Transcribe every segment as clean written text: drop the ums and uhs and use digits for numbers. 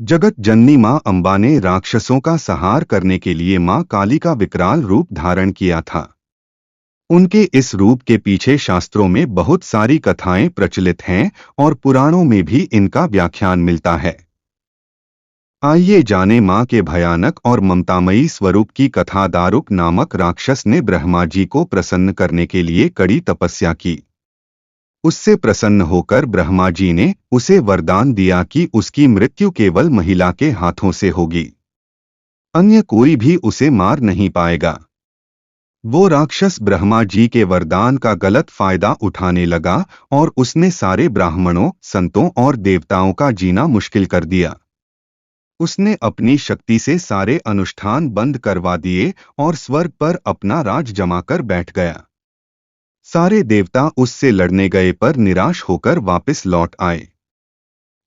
जगत जननी मां अंबा ने राक्षसों का संहार करने के लिए मां काली का विकराल रूप धारण किया था। उनके इस रूप के पीछे शास्त्रों में बहुत सारी कथाएं प्रचलित हैं और पुराणों में भी इनका व्याख्यान मिलता है। आइए जाने मां के भयानक और ममतामयी स्वरूप की कथा। दारुक नामक राक्षस ने ब्रह्मा जी को प्रसन्न करने के लिए कड़ी तपस्या की। उससे प्रसन्न होकर ब्रह्मा जी ने उसे वरदान दिया कि उसकी मृत्यु केवल महिला के हाथों से होगी, अन्य कोई भी उसे मार नहीं पाएगा। वो राक्षस ब्रह्मा जी के वरदान का गलत फायदा उठाने लगा और उसने सारे ब्राह्मणों, संतों और देवताओं का जीना मुश्किल कर दिया। उसने अपनी शक्ति से सारे अनुष्ठान बंद करवा दिए और स्वर्ग पर अपना राज जमाकर बैठ गया। सारे देवता उससे लड़ने गए पर निराश होकर वापस लौट आए।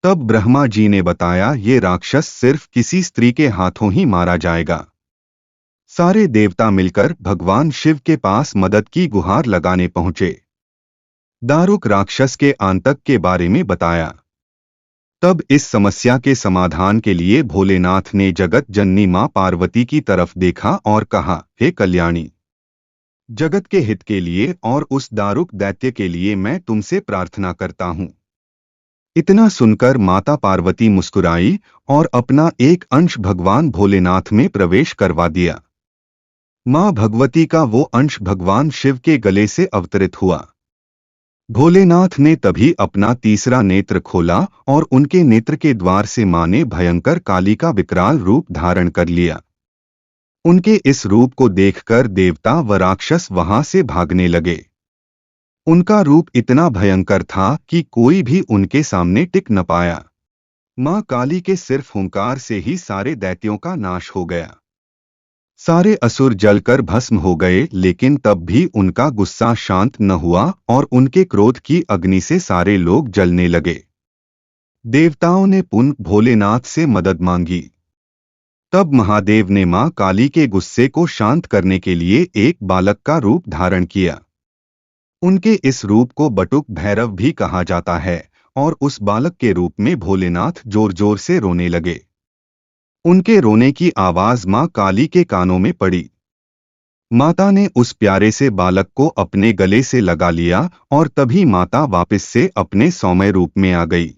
तब ब्रह्मा जी ने बताया, ये राक्षस सिर्फ किसी स्त्री के हाथों ही मारा जाएगा। सारे देवता मिलकर भगवान शिव के पास मदद की गुहार लगाने पहुंचे। दारुक राक्षस के आतंक के बारे में बताया। तब इस समस्या के समाधान के लिए भोलेनाथ ने जगत जननी मां पार्वती की तरफ देखा और कहा, हे कल्याणी, जगत के हित के लिए और उस दारुक दैत्य के लिए मैं तुमसे प्रार्थना करता हूं। इतना सुनकर माता पार्वती मुस्कुराई और अपना एक अंश भगवान भोलेनाथ में प्रवेश करवा दिया। मां भगवती का वो अंश भगवान शिव के गले से अवतरित हुआ। भोलेनाथ ने तभी अपना तीसरा नेत्र खोला और उनके नेत्र के द्वार से मां ने भयंकर काली का विकराल रूप धारण कर लिया। उनके इस रूप को देखकर देवता व राक्षस वहां से भागने लगे। उनका रूप इतना भयंकर था कि कोई भी उनके सामने टिक न पाया। मां काली के सिर्फ हुंकार से ही सारे दैत्यों का नाश हो गया। सारे असुर जलकर भस्म हो गए, लेकिन तब भी उनका गुस्सा शांत न हुआ और उनके क्रोध की अग्नि से सारे लोग जलने लगे। देवताओं ने पुनः भोलेनाथ से मदद मांगी। तब महादेव ने मां काली के गुस्से को शांत करने के लिए एक बालक का रूप धारण किया। उनके इस रूप को बटुक भैरव भी कहा जाता है और उस बालक के रूप में भोलेनाथ जोर जोर से रोने लगे। उनके रोने की आवाज मां काली के कानों में पड़ी। माता ने उस प्यारे से बालक को अपने गले से लगा लिया और तभी माता वापस से अपने सौम्य रूप में आ गई।